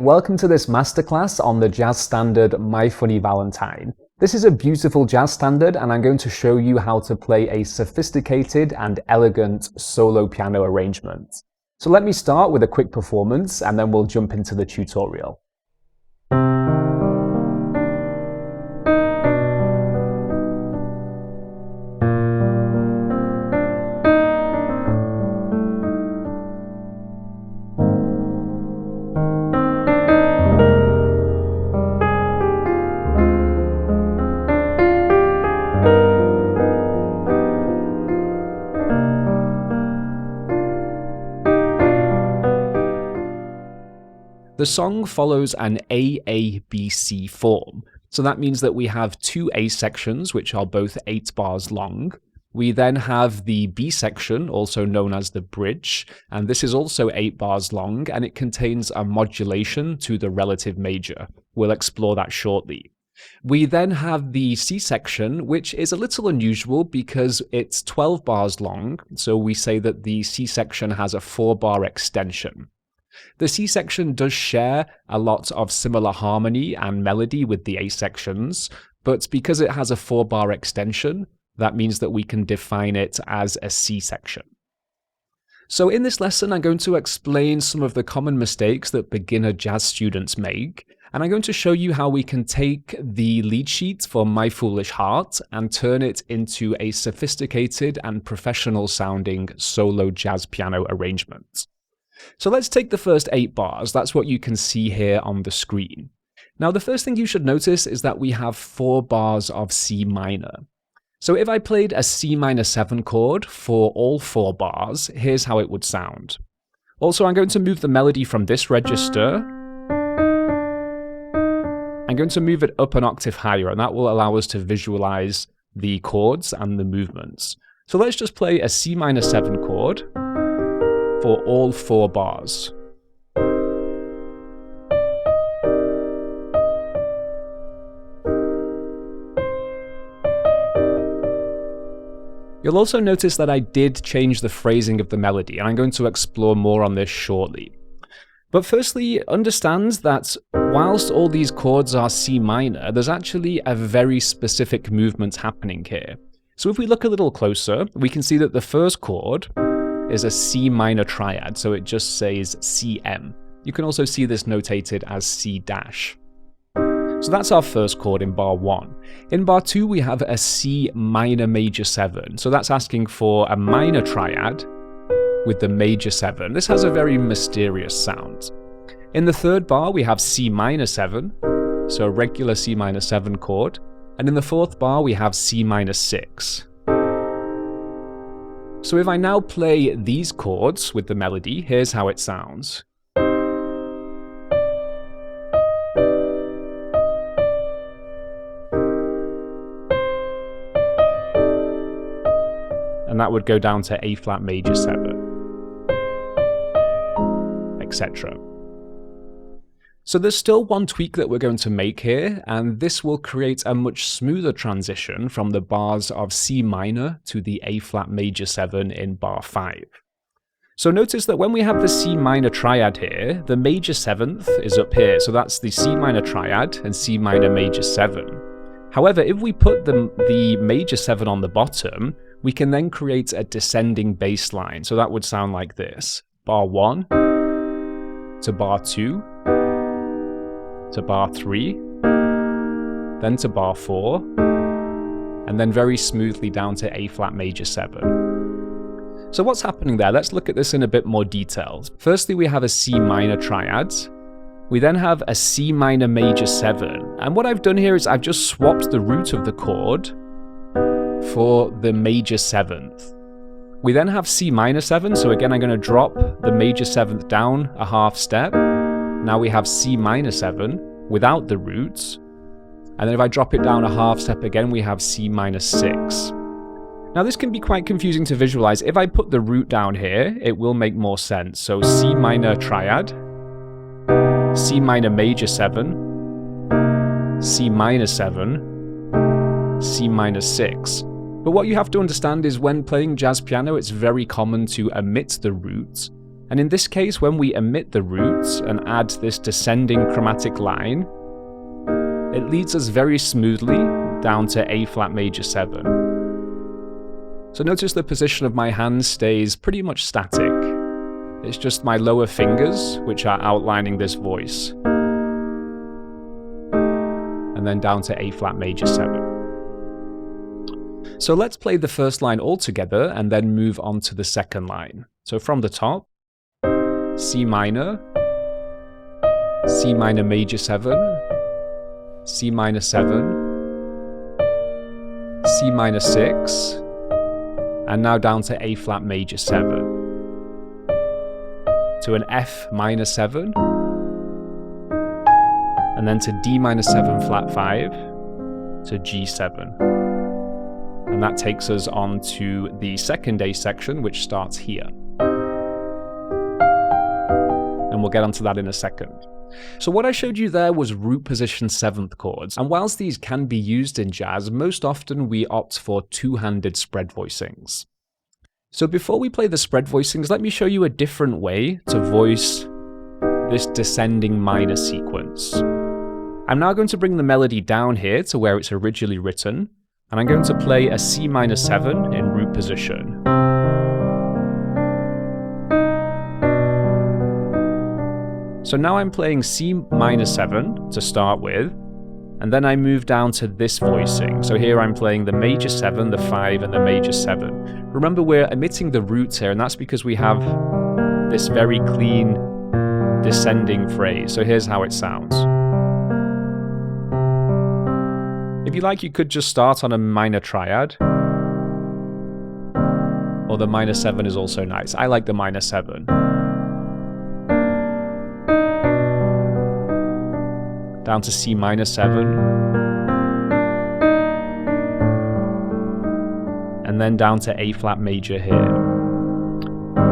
Welcome to this masterclass on the jazz standard My Funny Valentine. This is a beautiful jazz standard and I'm going to show you how to play a sophisticated and elegant solo piano arrangement. So let me start with a quick performance and then we'll jump into the tutorial. The song follows an A-A-B-C form. So that means that we have two A sections, which are both 8 bars long. We then have the B section, also known as the bridge, and this is also 8 bars long, and it contains a modulation to the relative major. We'll explore that shortly. We then have the C section, which is a little unusual because it's 12 bars long, so we say that the C section has a 4-bar extension. The C section does share a lot of similar harmony and melody with the A sections, but because it has a 4-bar extension, that means that we can define it as a C section. So in this lesson, I'm going to explain some of the common mistakes that beginner jazz students make, and I'm going to show you how we can take the lead sheet for My Foolish Heart and turn it into a sophisticated and professional sounding solo jazz piano arrangement. So let's take the first 8 bars. That's what you can see here on the screen. Now, the first thing you should notice is that we have 4 bars of C minor. So if I played a C minor 7 chord for all 4 bars, here's how it would sound. Also, I'm going to move the melody from this register. I'm going to move it up an octave higher, and that will allow us to visualize the chords and the movements. So let's just play a C minor 7 chord for all 4 bars. You'll also notice that I did change the phrasing of the melody, and I'm going to explore more on this shortly. But firstly, understand that whilst all these chords are C minor, there's actually a very specific movement happening here. So if we look a little closer, we can see that the first chord is a C minor triad, so it just says CM. You can also see this notated as C dash. So that's our first chord in bar 1. In bar 2, we have a C minor major 7, so that's asking for a minor triad with the major 7. This has a very mysterious sound. In the third bar, we have C minor 7, so a regular C minor 7 chord, and in the fourth bar, we have C minor 6. So if I now play these chords with the melody, here's how it sounds. And that would go down to A flat major 7, etc. So there's still one tweak that we're going to make here, and this will create a much smoother transition from the bars of C minor to the A flat major 7 in bar 5. So notice that when we have the C minor triad here, the major 7th is up here, so that's the C minor triad and C minor major 7. However, if we put the major 7 on the bottom, we can then create a descending bass line, so that would sound like this. Bar 1 to bar 2, to bar 3, then to bar 4, and then very smoothly down to A flat major 7. So what's happening there? Let's look at this in a bit more detail. Firstly, we have a C minor triad. We then have a C minor major 7. And what I've done here is I've just swapped the root of the chord for the major 7th. We then have C minor 7, so again I'm going to drop the major 7th down a half step. Now we have C minor 7 without the roots, and then if I drop it down a half step again, we have C minor 6. Now this can be quite confusing to visualize. If I put the root down here, it will make more sense. So C minor triad, C minor major 7, C minor 7, C minor 6. But what you have to understand is when playing jazz piano, it's very common to omit the roots And in this case, when we omit the roots and add this descending chromatic line, it leads us very smoothly down to A flat major 7. So notice the position of my hand stays pretty much static. It's just my lower fingers which are outlining this voice. And then down to A flat major 7. So let's play the first line all together and then move on to the second line. So from the top, C minor major 7, C minor 7, C minor 6, and now down to A flat major 7, to an F minor 7, and then to D minor 7 flat 5, to G7. And that takes us on to the second A section, which starts here. And we'll get onto that in a second. So what I showed you there was root position 7th chords, and whilst these can be used in jazz, most often we opt for two-handed spread voicings. So before we play the spread voicings, let me show you a different way to voice this descending minor sequence. I'm now going to bring the melody down here to where it's originally written, and I'm going to play a C minor 7 in root position. So now I'm playing C minor 7 to start with, and then I move down to this voicing. So here I'm playing the major 7, the 5, and the major 7. Remember, we're omitting the roots here, and that's because we have this very clean descending phrase. So here's how it sounds. If you like, you could just start on a minor triad, or the minor 7 is also nice. I like the minor 7. Down to C minor 7, and then down to A flat major here.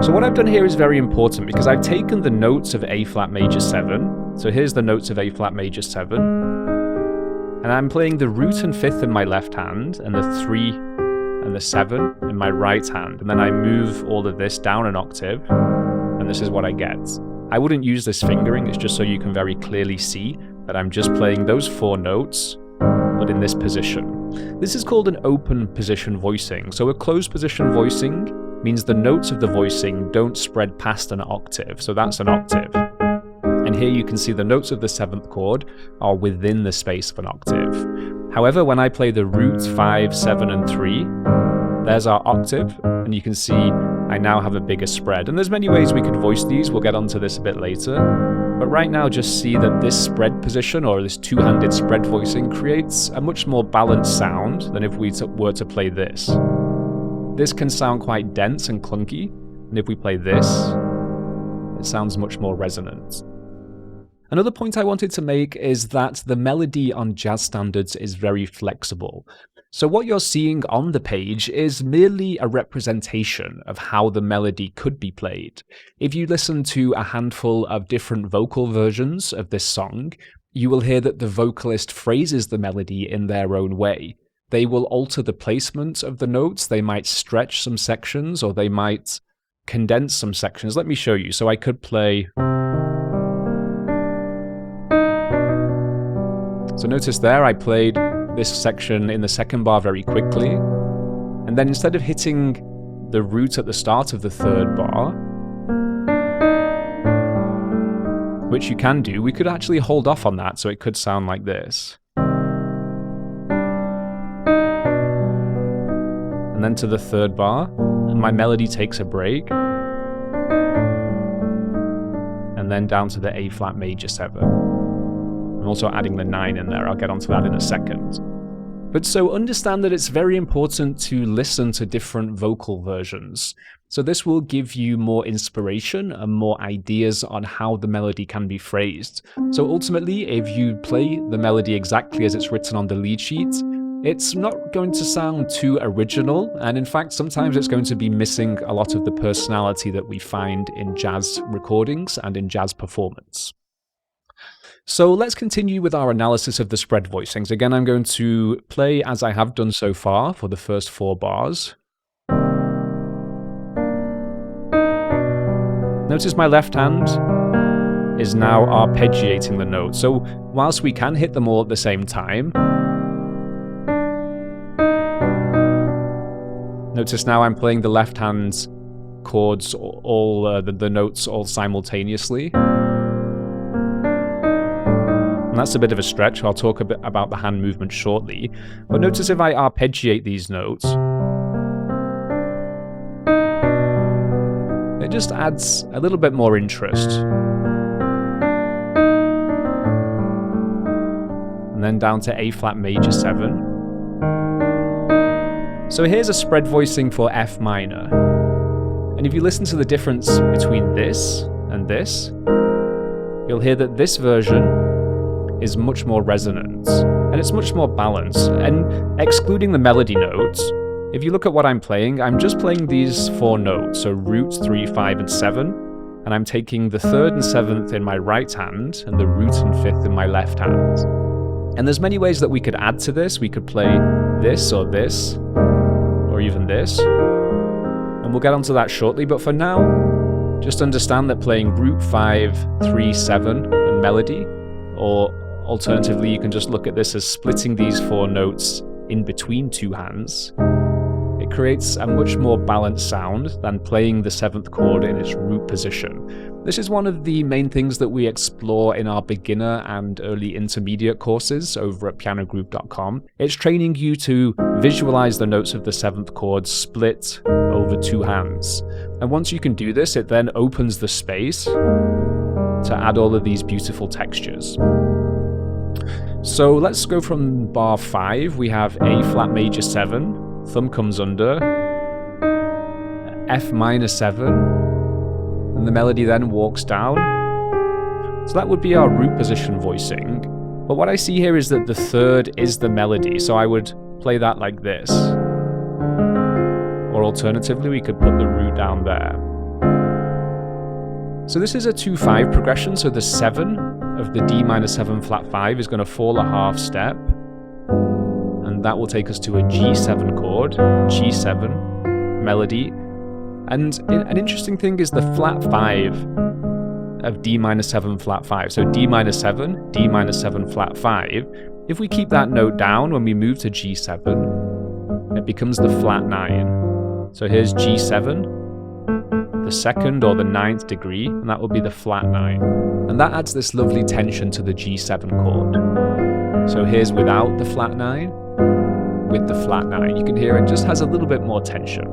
So what I've done here is very important because I've taken the notes of A flat major 7, so here's the notes of A flat major 7, and I'm playing the root and 5th in my left hand, and the 3 and the 7 in my right hand, and then I move all of this down an octave, and this is what I get. I wouldn't use this fingering, it's just so you can very clearly see that I'm just playing those 4 notes, but in this position. This is called an open position voicing. So a closed position voicing means the notes of the voicing don't spread past an octave, so that's an octave. And here you can see the notes of the 7th chord are within the space of an octave. However, when I play the roots 5, 7, and 3, there's our octave, and you can see I now have a bigger spread. And there's many ways we could voice these, we'll get onto this a bit later. But right now, just see that this spread position, or this two-handed spread voicing, creates a much more balanced sound than if we were to play this. This can sound quite dense and clunky, and if we play this, it sounds much more resonant. Another point I wanted to make is that the melody on jazz standards is very flexible. So what you're seeing on the page is merely a representation of how the melody could be played. If you listen to a handful of different vocal versions of this song, you will hear that the vocalist phrases the melody in their own way. They will alter the placement of the notes, they might stretch some sections, or they might condense some sections. Let me show you. So I could play... So notice there I played this section in the second bar very quickly, and then instead of hitting the root at the start of the third bar, which you can do, we could actually hold off on that, so it could sound like this. And then to the third bar, and my melody takes a break, and then down to the A flat major 7. I'm also adding the 9 in there, I'll get onto that in a second. But so understand that it's very important to listen to different vocal versions. So this will give you more inspiration and more ideas on how the melody can be phrased. So ultimately, if you play the melody exactly as it's written on the lead sheet, it's not going to sound too original, and in fact sometimes it's going to be missing a lot of the personality that we find in jazz recordings and in jazz performance. So let's continue with our analysis of the spread voicings. Again, I'm going to play as I have done so far for the first 4 bars. Notice my left hand is now arpeggiating the notes. So whilst we can hit them all at the same time, notice now I'm playing the left hand's chords, all the notes all simultaneously. And that's a bit of a stretch. I'll talk a bit about the hand movement shortly. But notice if I arpeggiate these notes, it just adds a little bit more interest. And then down to A flat major 7. So here's a spread voicing for F minor. And if you listen to the difference between this and this, you'll hear that this version is much more resonant, and it's much more balanced. And excluding the melody notes, if you look at what I'm playing, I'm just playing these 4 notes, so root, 3, 5, and 7, and I'm taking the 3rd and 7th in my right hand, and the root and 5th in my left hand. And there's many ways that we could add to this. We could play this, or even this. And we'll get onto that shortly, but for now, just understand that playing root 5, 3, 7, and melody, or alternatively, you can just look at this as splitting these 4 notes in between 2 hands. It creates a much more balanced sound than playing the 7th chord in its root position. This is one of the main things that we explore in our beginner and early intermediate courses over at PianoGroove.com. It's training you to visualize the notes of the 7th chord split over 2 hands. And once you can do this, it then opens the space to add all of these beautiful textures. So let's go from bar 5. We have A flat major 7, thumb comes under, F minor 7, and the melody then walks down. So that would be our root position voicing. But what I see here is that the 3rd is the melody, so I would play that like this. Or alternatively, we could put the root down there. So this is a 2-5 progression, so the 7 of the D minor 7 flat 5 is going to fall a half step, and that will take us to a G7 chord, G7 melody. And an interesting thing is the flat 5 of D minor 7 flat 5. So D minor 7, D minor 7 flat 5. If we keep that note down when we move to G7, it becomes the flat 9. So here's G7, the 2nd or the 9th degree, and that will be the flat 9. And that adds this lovely tension to the G7 chord. So here's without the flat 9, with the flat 9. You can hear it just has a little bit more tension.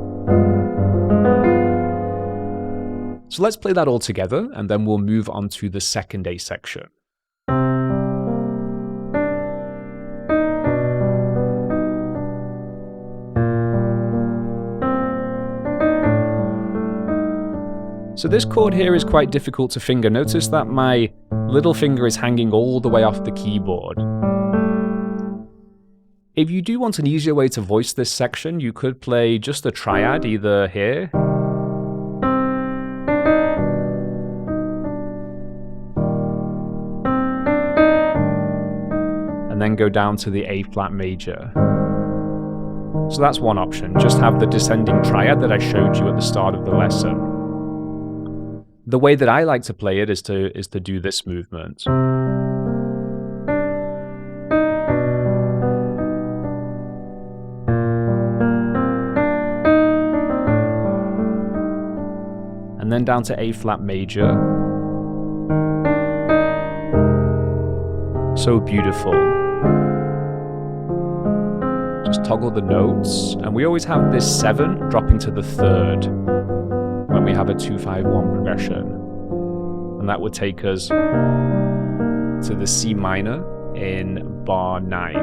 So let's play that all together, and then we'll move on to the second A section. So this chord here is quite difficult to finger. Notice that my little finger is hanging all the way off the keyboard. If you do want an easier way to voice this section, you could play just a triad, either here, and then go down to the A flat major. So that's one option, just have the descending triad that I showed you at the start of the lesson. The way that I like to play it is to do this movement. And then down to A flat major. So beautiful. Just toggle the notes, and we always have this 7 dropping to the 3rd when we have a 2-5-1 progression. And that would take us to the C minor in bar 9.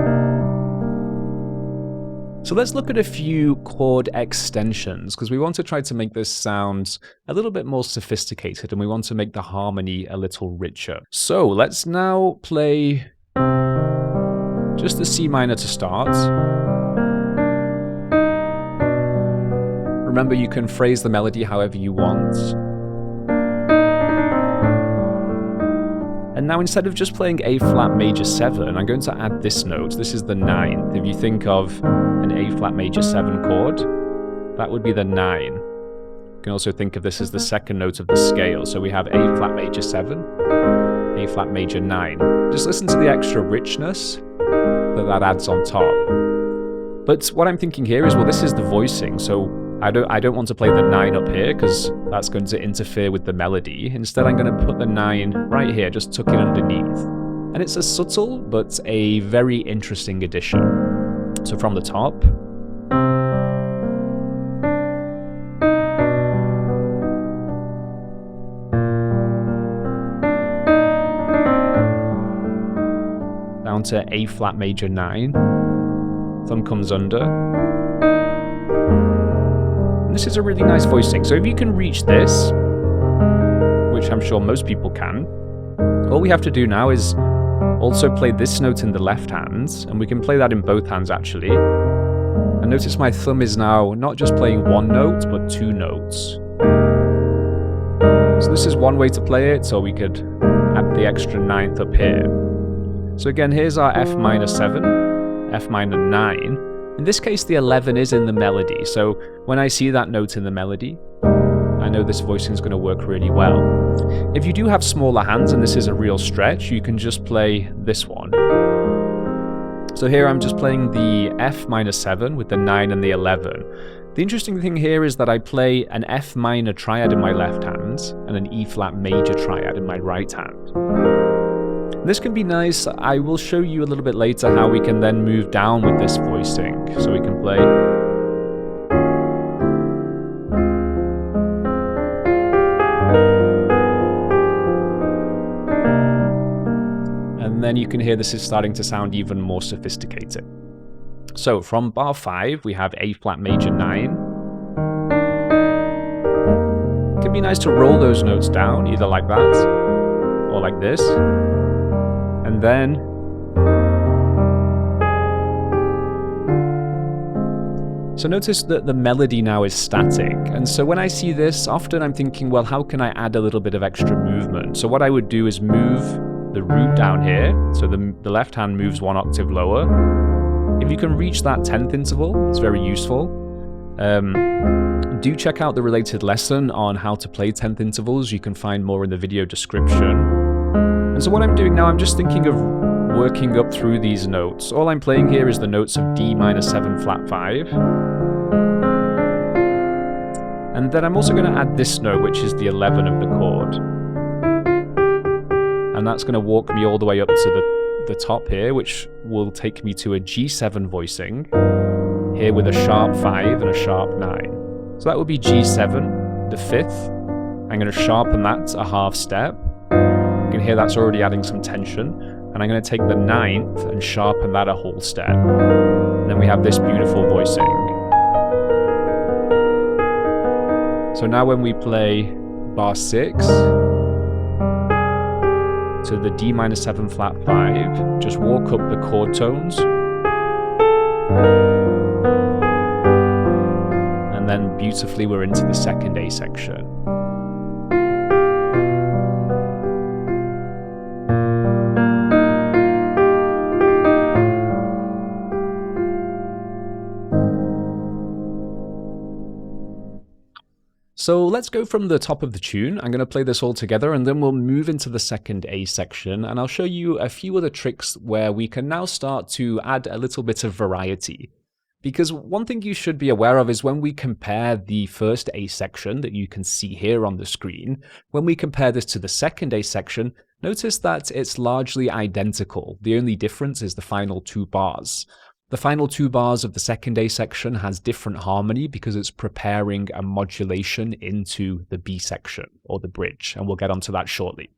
So let's look at a few chord extensions, because we want to try to make this sound a little bit more sophisticated, and we want to make the harmony a little richer. So let's now play just the C minor to start. Remember, you can phrase the melody however you want. And now instead of just playing A flat major 7, I'm going to add this note. This is the 9th. If you think of an A flat major 7 chord, that would be the 9. You can also think of this as the second note of the scale. So we have A flat major 7, A flat major 9. Just listen to the extra richness that adds on top. But what I'm thinking here is, well, this is the voicing, so I don't want to play the 9 up here because that's going to interfere with the melody. Instead, I'm going to put the 9 right here, just tuck it underneath. And it's a subtle but a very interesting addition. So from the top, down to A flat major 9, thumb comes under. And this is a really nice voicing. So if you can reach this, which I'm sure most people can, all we have to do now is also play this note in the left hand, and we can play that in both hands actually. And notice my thumb is now not just playing one note, but 2 notes. So this is one way to play it, so we could add the extra 9th up here. So again, here's our F minor 7, F minor 9. In this case, the 11 is in the melody, so when I see that note in the melody, I know this voicing is going to work really well. If you do have smaller hands and this is a real stretch, you can just play this one. So here I'm just playing the F minor 7 with the 9 and the 11. The interesting thing here is that I play an F minor triad in my left hand and an E flat major triad in my right hand. This can be nice. I will show you a little bit later how we can then move down with this voicing. So we can play. And then you can hear this is starting to sound even more sophisticated. So from bar 5, we have A flat major 9. It can be nice to roll those notes down, either like that or like this. And then so notice that the melody now is static. And so when I see this, often I'm thinking, well, how can I add a little bit of extra movement? So what I would do is move the root down here. So the left hand moves 1 octave lower. If you can reach that 10th interval, it's very useful. Do check out the related lesson on how to play 10th intervals. You can find more in the video description. And so what I'm doing now, I'm just thinking of working up through these notes. All I'm playing here is the notes of D minor 7 flat 5. And then I'm also going to add this note, which is the 11 of the chord. And that's going to walk me all the way up to the top here, which will take me to a G7 voicing, here with a sharp 5 and a sharp 9. So that would be G7, the 5th. I'm going to sharpen that a half step. You can hear that's already adding some tension. And I'm going to take the 9th and sharpen that a whole step. And then we have this beautiful voicing. So now when we play bar 6 to the D minor 7 flat 5, just walk up the chord tones. And then beautifully we're into the second A section. So let's go from the top of the tune. I'm going to play this all together and then we'll move into the second A section, and I'll show you a few other tricks where we can now start to add a little bit of variety. Because one thing you should be aware of is when we compare the first A section that you can see here on the screen, when we compare this to the second A section, notice that it's largely identical. The only difference is the final 2 bars. The final 2 bars of the second A section has different harmony because it's preparing a modulation into the B section, or the bridge, and we'll get onto that shortly.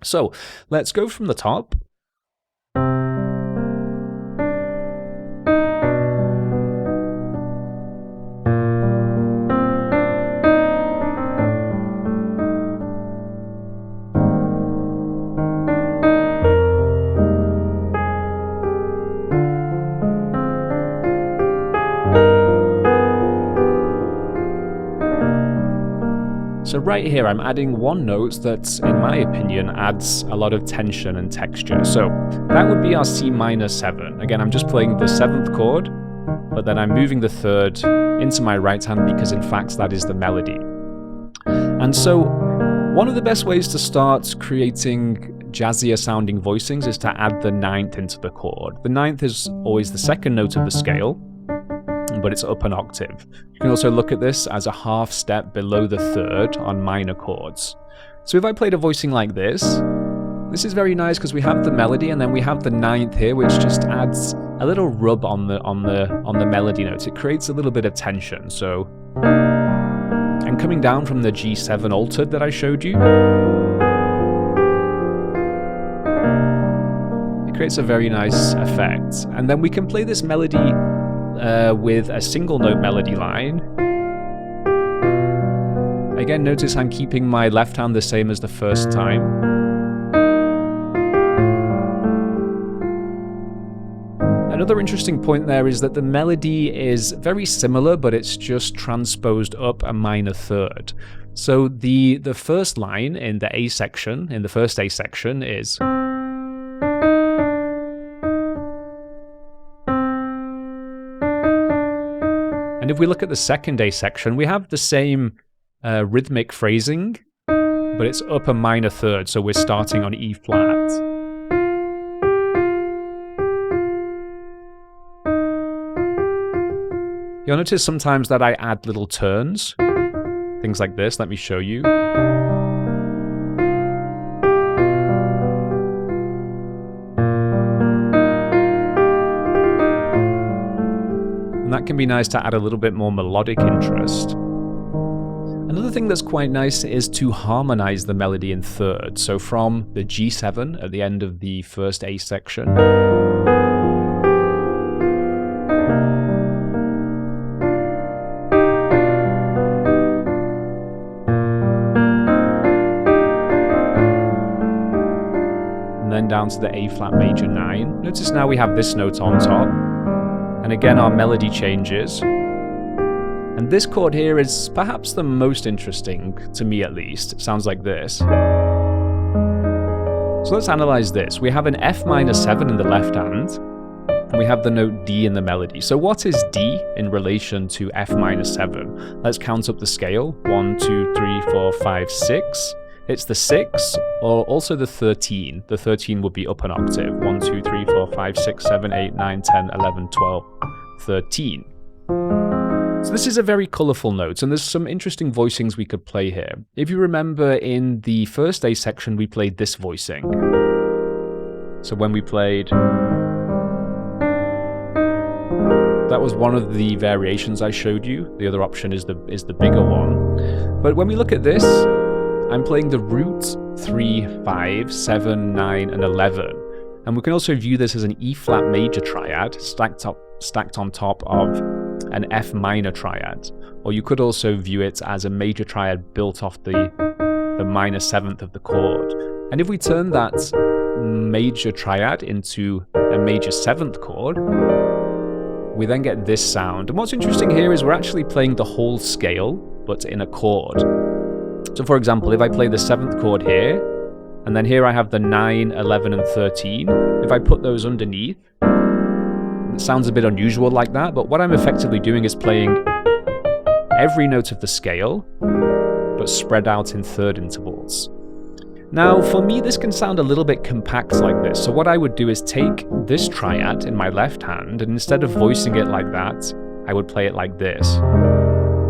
So let's go from the top. So right here, I'm adding one note that, in my opinion, adds a lot of tension and texture. So that would be our C minor 7. Again, I'm just playing the 7th chord, but then I'm moving the 3rd into my right hand because, in fact, that is the melody. And so one of the best ways to start creating jazzier sounding voicings is to add the ninth into the chord. The ninth is always the second note of the scale, but it's up an octave. You can also look at this as a half step below the third on minor chords. So if I played a voicing like this is very nice because we have the melody and then we have the ninth here, which just adds a little rub on the melody notes. It creates a little bit of tension. So, and coming down from the G7 altered that I showed you, it creates a very nice effect. And then we can play this melody with a single note melody line. Again, notice I'm keeping my left hand the same as the first time. Another interesting point there is that the melody is very similar, but it's just transposed up a minor third. So the first line in the A section, in the first A section, is. And if we look at the second A section, we have the same rhythmic phrasing, but it's up a minor third, so we're starting on E flat. You'll notice sometimes that I add little turns, things like this. Let me show you. And that can be nice to add a little bit more melodic interest. Another thing that's quite nice is to harmonize the melody in third. So from the G7 at the end of the first A section, then down to the A flat major 9. Notice now we have this note on top, and again our melody changes. And this chord here is perhaps the most interesting, to me at least. It sounds like this. So let's analyze this. We have an F minor 7 in the left hand, and we have the note D in the melody. So what is D in relation to F minor 7? Let's count up the scale. 1, 2, 3, 4, 5, 6. It's the 6, or also the 13. The 13 would be up an octave. 1, 2, 3, 4, 5, 6, 7, 8, 9, 10, 11, 12, 13. So this is a very colourful note, and there's some interesting voicings we could play here. If you remember, in the first A section, we played this voicing. So when we played, that was one of the variations I showed you. The other option is the bigger one. But when we look at this, I'm playing the root 3, 5, 7, 9, and 11. And we can also view this as an E flat major triad stacked on top of an F minor triad. Or you could also view it as a major triad built off the minor 7th of the chord. And if we turn that major triad into a major 7th chord, we then get this sound. And what's interesting here is we're actually playing the whole scale, but in a chord. So for example, if I play the 7th chord here, and then here I have the 9, 11, and 13, if I put those underneath, it sounds a bit unusual like that, but what I'm effectively doing is playing every note of the scale, but spread out in third intervals. Now, for me, this can sound a little bit compact like this, so what I would do is take this triad in my left hand, and instead of voicing it like that, I would play it like this.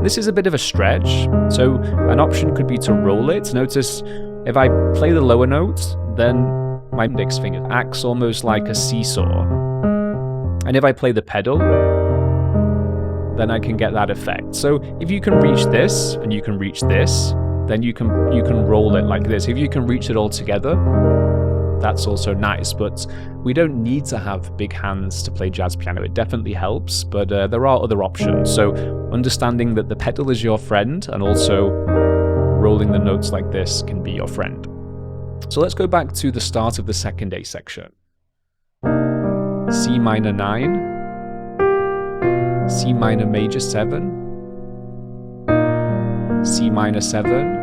This is a bit of a stretch, so an option could be to roll it. Notice if I play the lower note, then my index finger acts almost like a seesaw. And if I play the pedal, then I can get that effect. So if you can reach this and you can reach this, then you can roll it like this. If you can reach it all together, that's also nice, but we don't need to have big hands to play jazz piano. It definitely helps, but there are other options. So understanding that the pedal is your friend and also rolling the notes like this can be your friend. So let's go back to the start of the second A section. C minor 9, C minor major 7, C minor 7,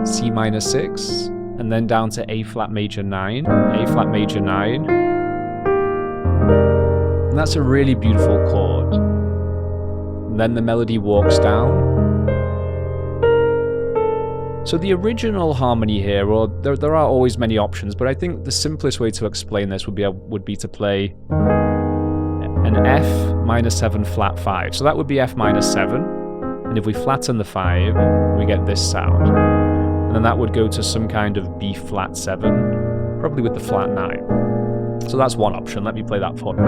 C minor 6, and then down to A flat major 9, A flat major 9. And that's a really beautiful chord. And then the melody walks down. So the original harmony here, or there are always many options, but I think the simplest way to explain this would be to play an F minor 7 flat 5. So that would be F minor 7, and if we flatten the 5, we get this sound. And then that would go to some kind of B flat 7, probably with the flat 9. So that's one option. Let me play that for you.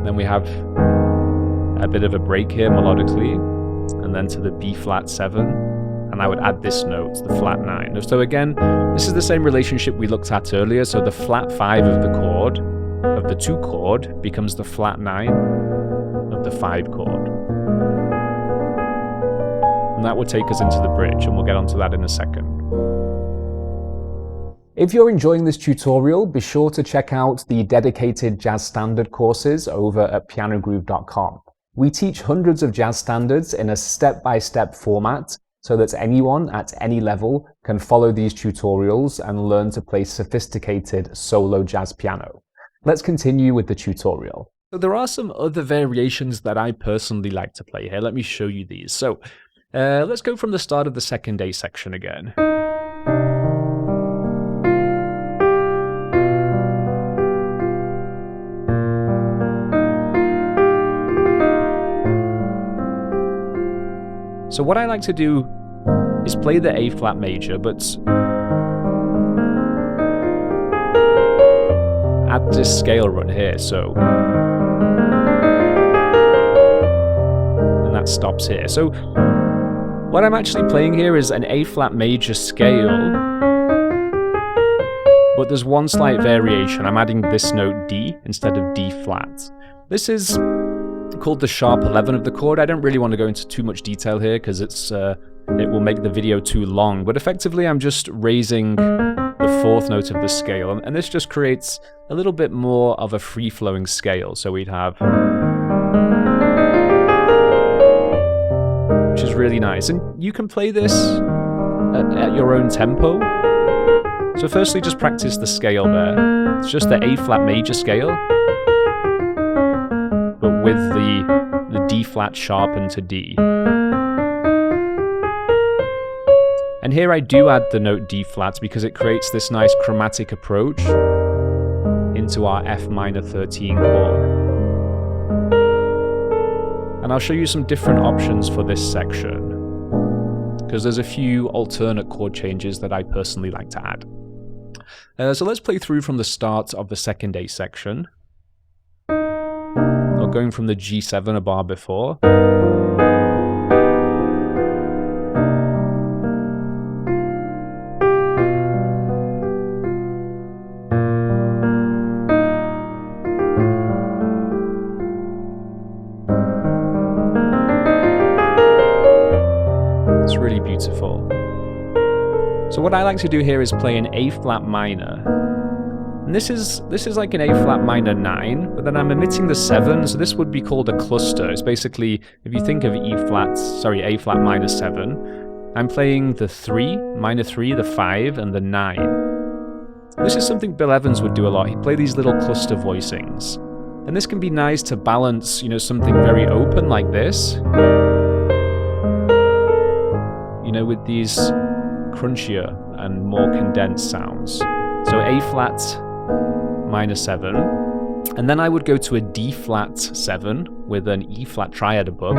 Then we have a bit of a break here melodically, and then to the B flat 7, and I would add this note, the flat 9. So again, this is the same relationship we looked at earlier, so the flat 5 of the chord, of the 2 chord, becomes the flat 9 of the 5 chord. And that would take us into the bridge, and we'll get onto that in a second. If you're enjoying this tutorial, be sure to check out the dedicated jazz standard courses over at PianoGroove.com. We teach hundreds of jazz standards in a step-by-step format so that anyone at any level can follow these tutorials and learn to play sophisticated solo jazz piano. Let's continue with the tutorial. So there are some other variations that I personally like to play here. Let me show you these. So let's go from the start of the second A section again. So what I like to do is play the A flat major, but add this scale run here, so, and that stops here. So what I'm actually playing here is an A flat major scale, but there's one slight variation. I'm adding this note D instead of D flat. This is called the sharp 11 of the chord. I don't really want to go into too much detail here because it will make the video too long, but effectively I'm just raising the 4th note of the scale, and this just creates a little bit more of a free-flowing scale. So we'd have, which is really nice, and you can play this at your own tempo. So firstly, just practice the scale there. It's just the A flat major scale, but with the D flat sharpened to D. And here I do add the note D flat because it creates this nice chromatic approach into our F minor 13 chord. And I'll show you some different options for this section, because there's a few alternate chord changes that I personally like to add. So let's play through from the start of the second A section. Going from the G7 a bar before. It's really beautiful. So what I like to do here is play an A flat minor. And this is like an A flat minor 9, but then I'm omitting the 7, so this would be called a cluster. It's basically, if you think of A flat minor 7, I'm playing the 3, minor 3, the 5, and the 9. This is something Bill Evans would do a lot. He'd play these little cluster voicings. And this can be nice to balance, you know, something very open like this, you know, with these crunchier and more condensed sounds. So A flat minor 7, and then I would go to a D flat 7 with an E flat triad above.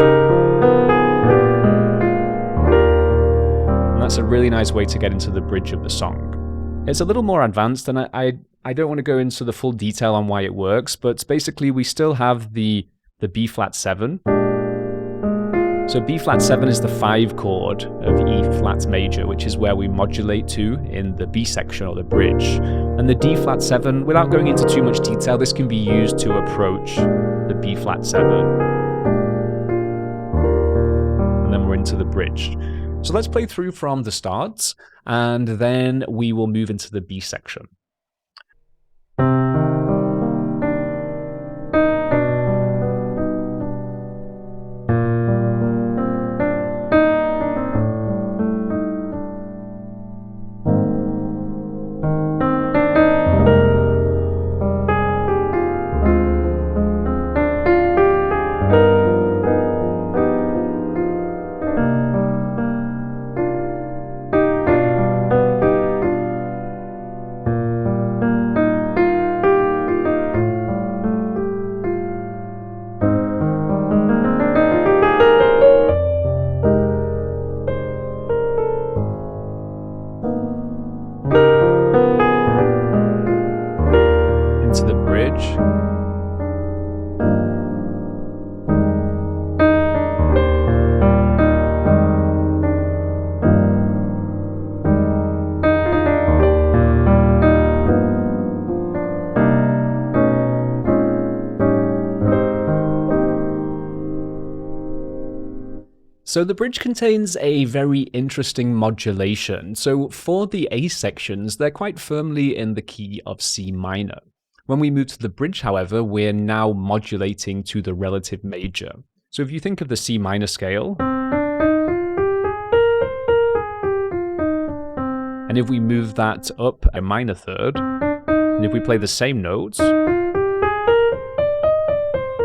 And that's a really nice way to get into the bridge of the song. It's a little more advanced, and I don't want to go into the full detail on why it works, but basically we still have the B flat 7. So B flat 7 is the 5 chord of E flat major, which is where we modulate to in the B section or the bridge. And the D flat 7, without going into too much detail, this can be used to approach the B flat 7. And then we're into the bridge. So let's play through from the start, and then we will move into the B section. So the bridge contains a very interesting modulation. So for the A sections, they're quite firmly in the key of C minor. When we move to the bridge, however, we're now modulating to the relative major. So if you think of the C minor scale, and if we move that up a minor third, and if we play the same notes,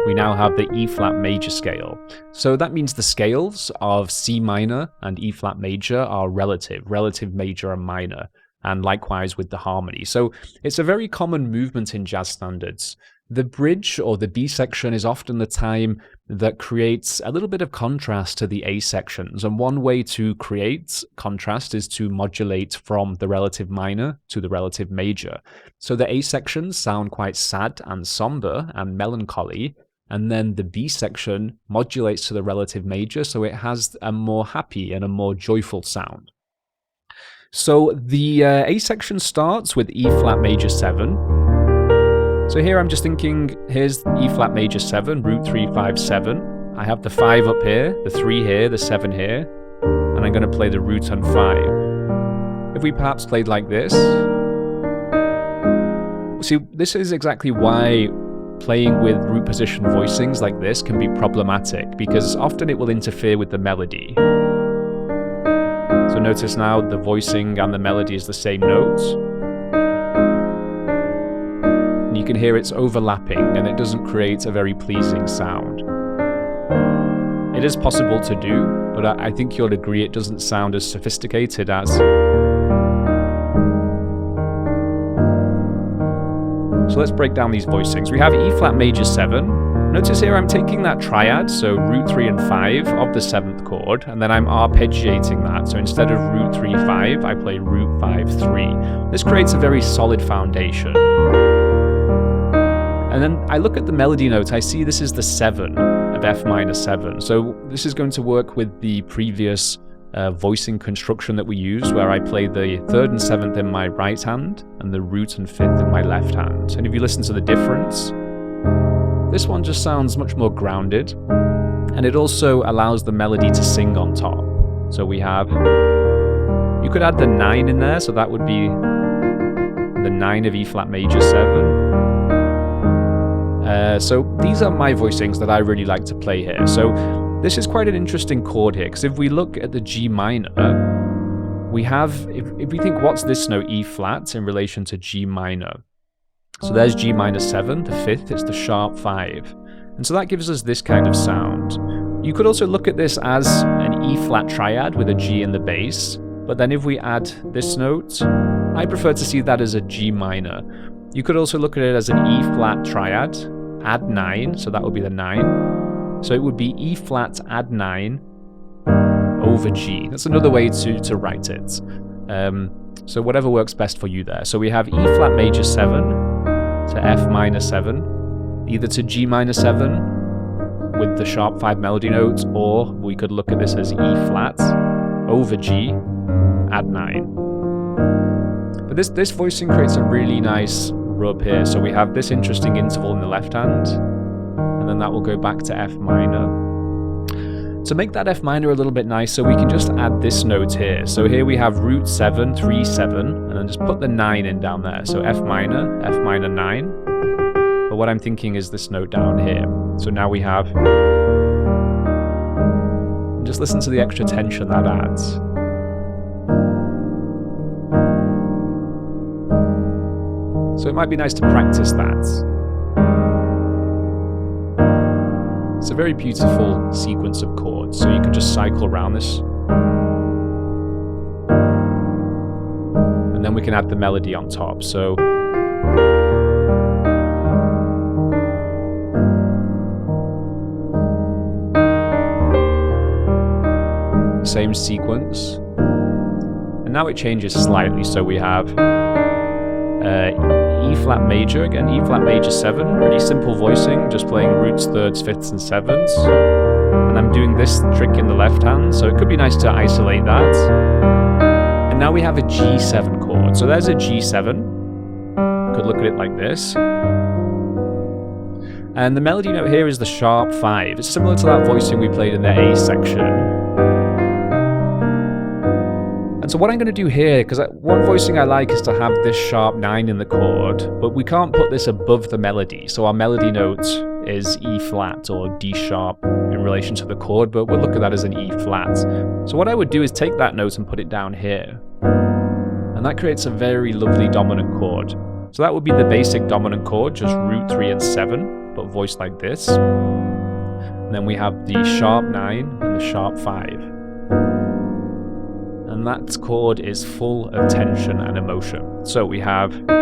we now have the E flat major scale. So that means the scales of C minor and E flat major are relative major and minor, and likewise with the harmony. So it's a very common movement in jazz standards. The bridge or the B section is often the time that creates a little bit of contrast to the A sections. And one way to create contrast is to modulate from the relative minor to the relative major. So the A sections sound quite sad and somber and melancholy, and then the B section modulates to the relative major, so it has a more happy and a more joyful sound. So the A section starts with E flat major 7. So here I'm just thinking, here's E flat major 7, root 3, 5, 7. I have the 5 up here, the 3 here, the 7 here, and I'm going to play the root on 5. If we perhaps played like this, see, this is exactly why playing with root position voicings like this can be problematic, because often it will interfere with the melody. So notice now the voicing and the melody is the same note. And you can hear it's overlapping and it doesn't create a very pleasing sound. It is possible to do, but I think you'll agree it doesn't sound as sophisticated as... So let's break down these voicings. We have E flat major 7. Notice here I'm taking that triad, so root 3 and 5 of the 7th chord, and then I'm arpeggiating that. So instead of root 3, 5, I play root 5, 3. This creates a very solid foundation. And then I look at the melody note, I see this is the 7 of F minor 7. So this is going to work with the previous voicing construction that we use, where I play the 3rd and 7th in my right hand and the root and 5th in my left hand. And if you listen to the difference, this one just sounds much more grounded, and it also allows the melody to sing on top. So we have, you could add the 9 in there, so that would be the 9 of E flat major 7. So these are my voicings that I really like to play here. So this is quite an interesting chord here, because if we look at the G minor, we have, if we think what's this note, E flat, in relation to G minor. So there's G minor 7, the 5th, it's the sharp 5. And so that gives us this kind of sound. You could also look at this as an E flat triad with a G in the bass, but then if we add this note, I prefer to see that as a G minor. You could also look at it as an E flat triad, add 9, so that would be the 9. So it would be E flat add 9 over G. That's another way to write it. So whatever works best for you there. So we have E flat major 7 to F minor 7, either to G minor 7 with the sharp 5 melody notes, or we could look at this as E flat over G, add 9. But this voicing creates a really nice rub here. So we have this interesting interval in the left hand, and then that will go back to F minor. To make that F minor a little bit nicer, we can just add this note here. So here we have root 7, 3, 7, and then just put the 9 in down there. So F minor 9. But what I'm thinking is this note down here. So now we have... Just listen to the extra tension that adds. So it might be nice to practice that. It's a very beautiful sequence of chords, so you can just cycle around this. And then we can add the melody on top. So same sequence. And now it changes slightly, so we have E flat major, again E flat major 7, pretty simple voicing, just playing roots, 3rds, 5ths and 7ths. And I'm doing this trick in the left hand, so it could be nice to isolate that. And now we have a G7 chord. So there's a G7. Could look at it like this. And the melody note here is the sharp 5. It's similar to that voicing we played in the A section. And so what I'm going to do here, because one voicing I like is to have this sharp 9 in the chord, but we can't put this above the melody. So our melody note is E flat or D sharp in relation to the chord, but we'll look at that as an E flat. So what I would do is take that note and put it down here. And that creates a very lovely dominant chord. So that would be the basic dominant chord, just root 3 and 7, but voiced like this. And then we have the sharp 9 and the sharp 5. And that chord is full of tension and emotion. So we have the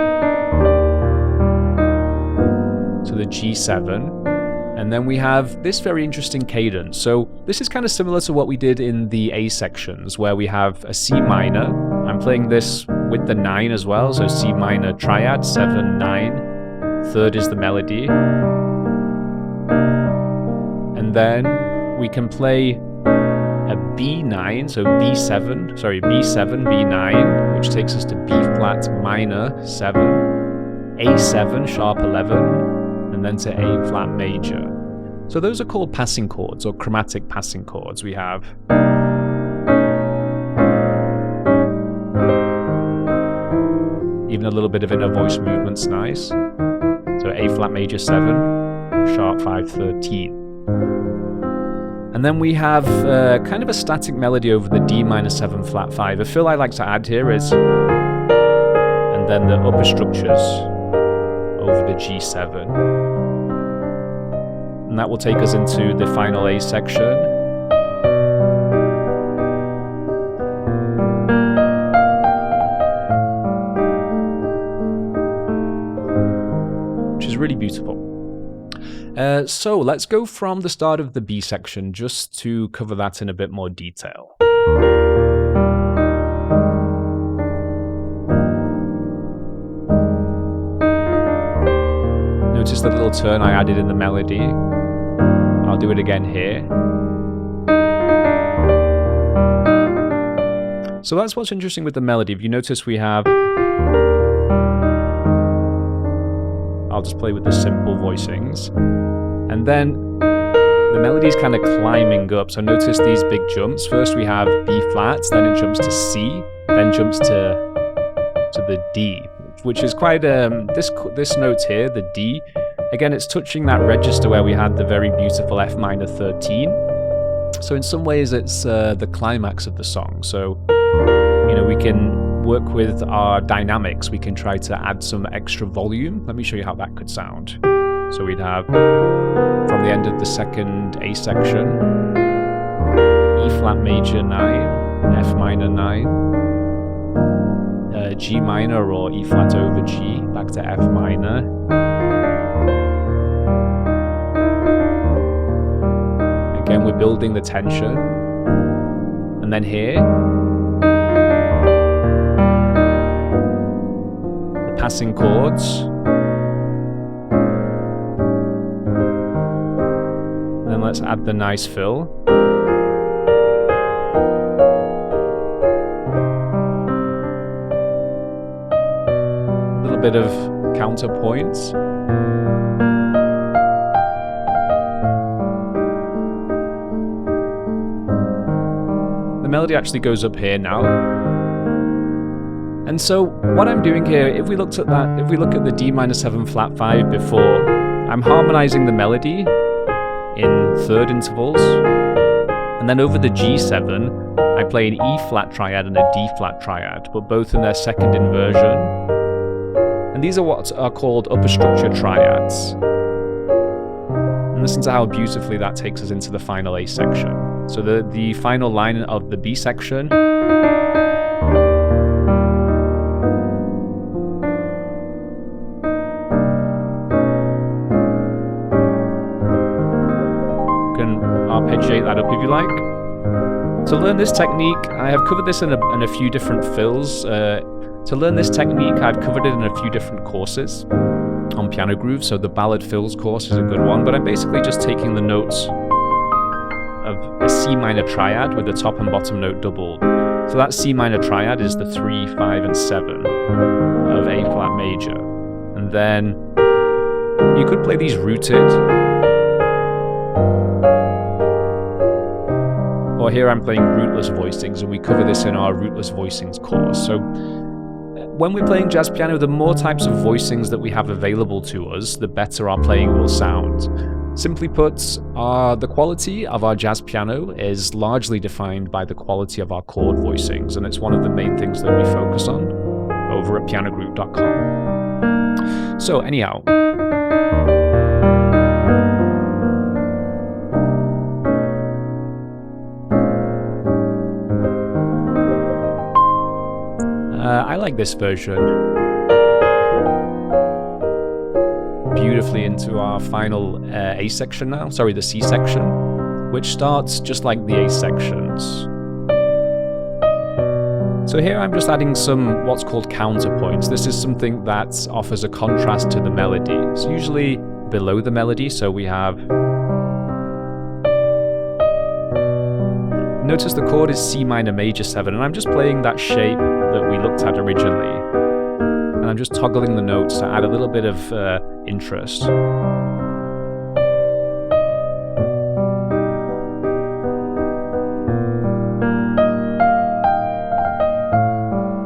G7, and then we have this very interesting cadence. So this is kind of similar to what we did in the A sections, where we have a C minor. I'm playing this with the 9 as well, so C minor triad, 7, 9. Third is the melody. And then we can play a B9, so B7, B9, which takes us to B flat minor 7, A7 sharp 11, and then to A flat major. So those are called passing chords or chromatic passing chords. We have even a little bit of inner voice movement's nice. So A flat major 7, sharp 5, 13. And then we have kind of a static melody over the D minor 7 flat 5. A fill I like to add here is, and then the upper structures over the G7. And that will take us into the final A section. Which is really beautiful. So let's go from the start of the B section just to cover that in a bit more detail. Notice the little turn I added in the melody. I'll do it again here. So that's what's interesting with the melody. If you notice we have... I'll just play with the simple voicings. And then the melody is kind of climbing up. So notice these big jumps. First we have B flats, then it jumps to C, then jumps to the D, which is quite this note here, the D. Again, it's touching that register where we had the very beautiful F minor 13. So in some ways it's the climax of the song. So, you know, we can work with our dynamics. We can try to add some extra volume. Let me show you how that could sound. So we'd have, from the end of the second A section, E flat major 9, F minor 9, G minor or E flat over G, back to F minor. Again, we're building the tension. And then here, the passing chords. Then let's add the nice fill. A little bit of counterpoints. The melody actually goes up here now. And so what I'm doing here, if we look at the D minor 7 flat 5 before, I'm harmonizing the melody in third intervals. And then over the G7, I play an E flat triad and a D flat triad, but both in their second inversion. And these are what are called upper structure triads. And listen to how beautifully that takes us into the final A section. So the final line of the B section. Can arpeggiate that up if you like. To learn this technique, I have covered this in a few different fills. To learn this technique, I've covered it in a few different courses on PianoGroove. So the ballad fills course is a good one, but I'm basically just taking the notes of a C minor triad with the top and bottom note doubled. So that C minor triad is the 3, 5, and 7 of A flat major. And then you could play these rooted, or or here I'm playing rootless voicings, and we cover this in our rootless voicings course. So when we're playing jazz piano, the more types of voicings that we have available to us, the better our playing will sound. Simply put, the quality of our jazz piano is largely defined by the quality of our chord voicings, and it's one of the main things that we focus on over at PianoGroove.com. So anyhow, I like this version. Beautifully into our final A section now, sorry, the C section, which starts just like the A sections. So here I'm just adding some what's called counterpoints. This is something that offers a contrast to the melody. It's usually below the melody, so we have... Notice the chord is C minor major 7, and I'm just playing that shape that we looked at originally. And I'm just toggling the notes to add a little bit of interest.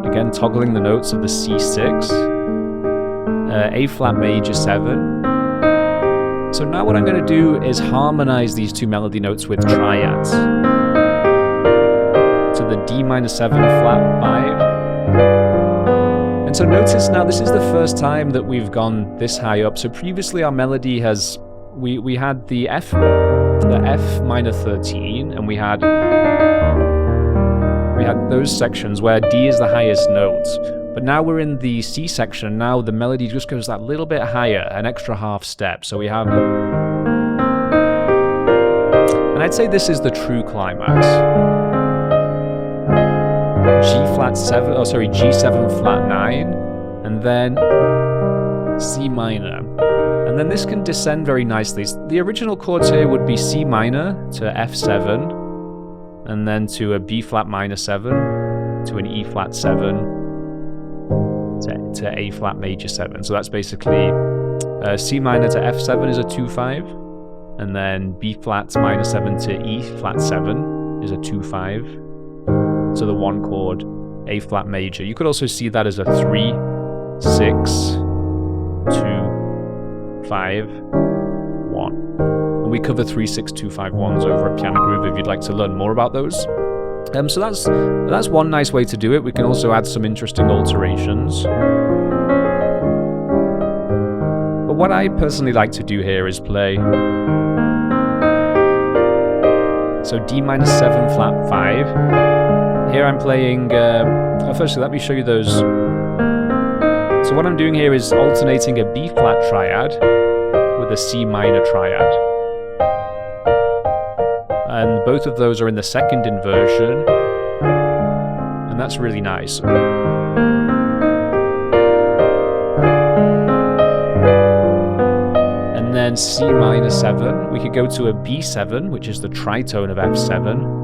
Again, toggling the notes of the C6, A flat major 7. So now what I'm going to do is harmonize these two melody notes with triads. So the D minor 7 flat 5. And so notice now this is the first time that we've gone this high up. So previously our melody has, we had the F minor 13, and we had those sections where D is the highest note. But now we're in the C section. Now the melody just goes that little bit higher, an extra half step. So we have, and I'd say this is the true climax. G7 flat 9, and then C minor. And then this can descend very nicely. The original chords here would be C minor to F7, and then to a B flat minor 7, to an E flat 7, to A flat major 7. So that's basically C minor to F7 is a 2-5, and then B flat minor 7 to E flat 7 is a 2-5. So the one chord, A flat major. You could also see that as a 3, 6, 2, 5, 1. And we cover 3, 6, 2, 5, 1s over at PianoGroove if you'd like to learn more about those. So that's one nice way to do it. We can also add some interesting alterations. But what I personally like to do here is play. So D minor 7 flat 5. Here I'm playing, firstly let me show you those. So what I'm doing here is alternating a B flat triad with a C minor triad. And both of those are in the second inversion, and that's really nice. And then C minor 7, we could go to a B7, which is the tritone of F7.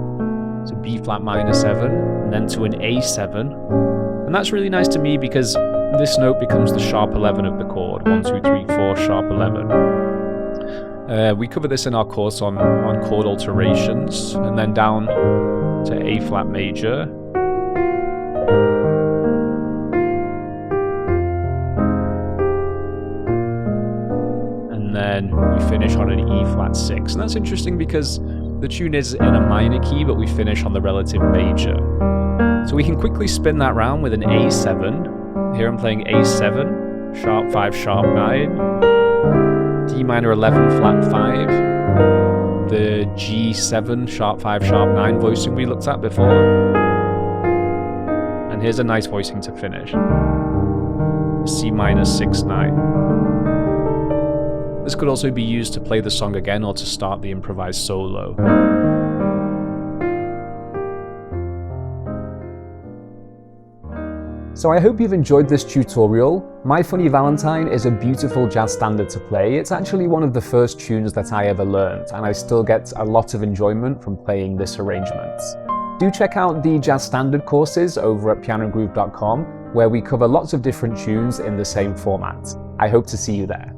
So B flat minor 7, and then to an A7. And that's really nice to me because this note becomes the sharp 11 of the chord. 1, 2, 3, 4, sharp 11. We cover this in our course on chord alterations, and then down to A flat major. And then we finish on an E flat 6. And that's interesting because the tune is in a minor key, but we finish on the relative major. So we can quickly spin that round with an A7. Here I'm playing A7, sharp 5, sharp 9, D minor 11, flat 5, the G7, sharp 5, sharp 9 voicing we looked at before. And here's a nice voicing to finish. C minor 6, 9. This could also be used to play the song again or to start the improvised solo. So I hope you've enjoyed this tutorial. My Funny Valentine is a beautiful jazz standard to play. It's actually one of the first tunes that I ever learned, and I still get a lot of enjoyment from playing this arrangement. Do check out the jazz standard courses over at PianoGroove.com, where we cover lots of different tunes in the same format. I hope to see you there.